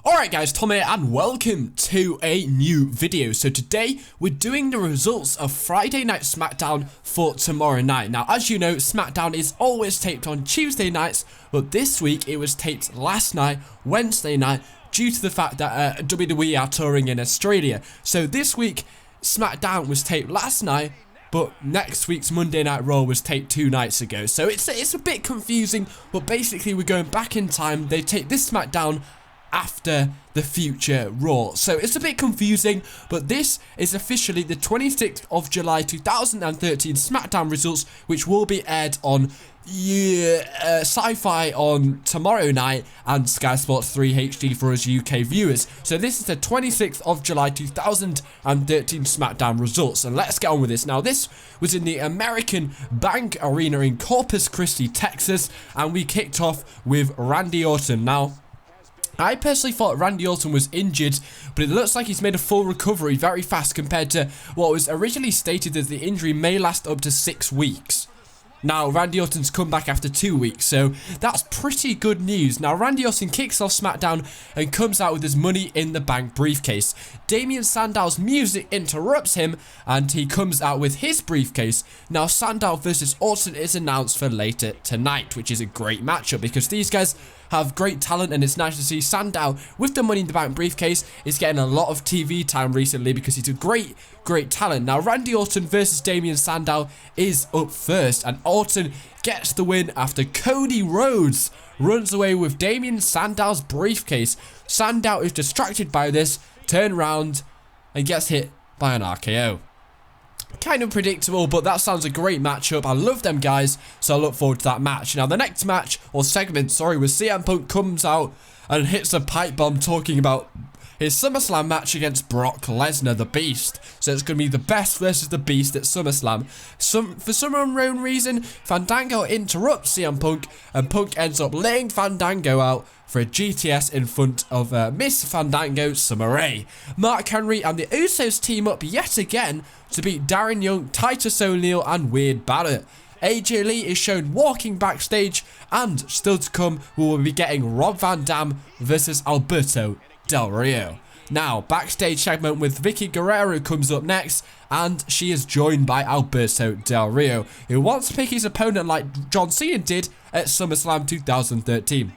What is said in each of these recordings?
Alright guys, Tom here and welcome to a new video. So today we're doing the results of Friday Night SmackDown for tomorrow night. Now as you know, SmackDown is always taped on Tuesday nights, but this week it was taped last night, Wednesday night, due to the fact that WWE are touring in Australia. So this week SmackDown was taped last night, but next week's Monday Night Raw was taped 2 nights ago. So it's a bit confusing, but basically we're going back in time. They taped this SmackDown after the future Raw. So it's a bit confusing, but this is officially the 26th of July 2013 SmackDown results, which will be aired on Sci-Fi on tomorrow night and Sky Sports 3 HD for us UK viewers. So this is the 26th of July 2013 SmackDown results, and let's get on with this. Now this was in the American Bank Arena in Corpus Christi, Texas, and we kicked off with Randy Orton. Now I personally thought Randy Orton was injured, but it looks like he's made a full recovery very fast compared to what was originally stated that the injury may last up to 6 weeks. Now, Randy Orton's come back after 2 weeks, so that's pretty good news. Now, Randy Orton kicks off SmackDown and comes out with his Money in the Bank briefcase. Damien Sandow's music interrupts him, and he comes out with his briefcase. Now, Sandow versus Orton is announced for later tonight, which is a great matchup because these guys have great talent, and it's nice to see Sandow with the Money in the Bank briefcase is getting a lot of TV time recently because he's a great talent. Now Randy Orton versus Damien Sandow is up first, and Orton gets the win after Cody Rhodes runs away with Damien Sandow's briefcase. Sandow is distracted by this, turns around and gets hit by an RKO. Kind of predictable, but that sounds a great matchup. I love them guys, so I look forward to that match. Now the next match, or segment, sorry, was CM Punk comes out and hits a pipe bomb talking about his SummerSlam match against Brock Lesnar, the Beast. So it's going to be the Best versus the Beast at SummerSlam. For some unknown reason, Fandango interrupts CM Punk, and Punk ends up laying Fandango out for a GTS in front of Miss Fandango, Summer Rae. Mark Henry and the Usos team up yet again to beat Darren Young, Titus O'Neil, and Wade Barrett. AJ Lee is shown walking backstage, and still to come, we will be getting Rob Van Dam versus Alberto Del Rio. Now, backstage segment with Vicky Guerrero comes up next, and she is joined by Alberto Del Rio, who wants to pick his opponent like John Cena did at SummerSlam 2013.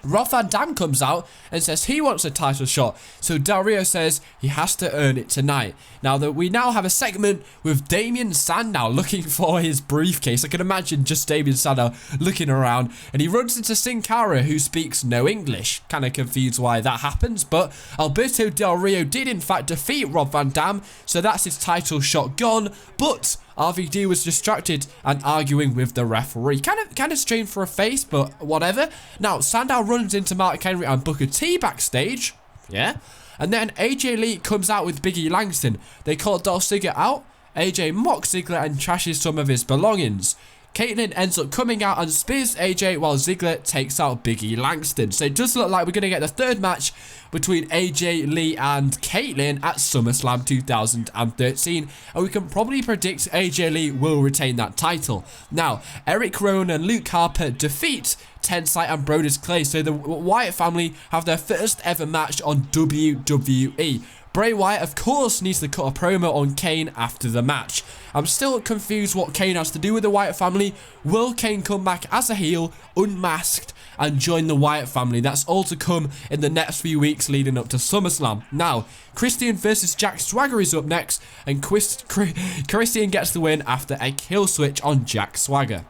Rob Van Dam comes out and says he wants a title shot, so Del Rio says he has to earn it tonight. Now that we now have a segment with Damien Sandow looking for his briefcase. I can imagine just Damien Sandow looking around, and he runs into Sin Cara, who speaks no English. Kind of confused why that happens, but Alberto Del Rio did in fact defeat Rob Van Dam, so that's his title shot gone, but RVD was distracted and arguing with the referee. Kind of strange for a face, but whatever. Now, Sandow runs into Mark Henry and Booker T backstage. Yeah. And then AJ Lee comes out with Biggie Langston. They call Dolph Ziggler out. AJ mocks Ziggler and trashes some of his belongings. Caitlyn ends up coming out and spears AJ while Ziggler takes out Biggie Langston. So it does look like we're going to get the third match between AJ Lee and Caitlyn at SummerSlam 2013. And we can probably predict AJ Lee will retain that title. Now, Eric Rowan and Luke Harper defeat Tensai and Brodus Clay. So the Wyatt family have their first ever match on WWE. Bray Wyatt, of course, needs to cut a promo on Kane after the match. I'm still confused what Kane has to do with the Wyatt family. Will Kane come back as a heel, unmasked, and join the Wyatt family? That's all to come in the next few weeks leading up to SummerSlam. Now, Christian versus Jack Swagger is up next, and Christian gets the win after a kill switch on Jack Swagger.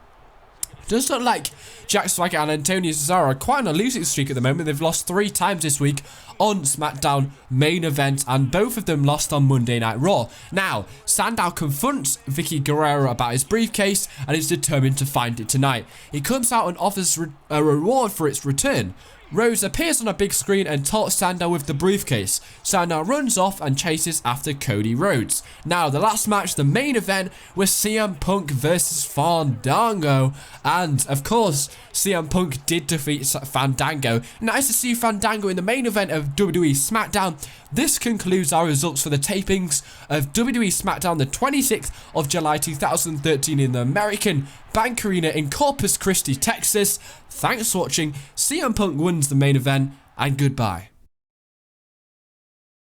Does look like Jack Swagger and Antonio Cesaro are quite on a losing streak at the moment. They've lost 3 times this week on SmackDown main event, and both of them lost on Monday Night Raw. Now, Sandow confronts Vicky Guerrero about his briefcase and is determined to find it tonight. He comes out and offers a reward for its return. Rose appears on a big screen and taunts Sandow with the briefcase. Sandow runs off and chases after Cody Rhodes. Now, the last match, the main event, was CM Punk versus Fandango. And, of course, CM Punk did defeat Fandango. Nice to see Fandango in the main event of WWE SmackDown. This concludes our results for the tapings of WWE SmackDown the 26th of July 2013 in the American Bank Arena in Corpus Christi, Texas. Thanks for watching. CM Punk wins the main event, and goodbye.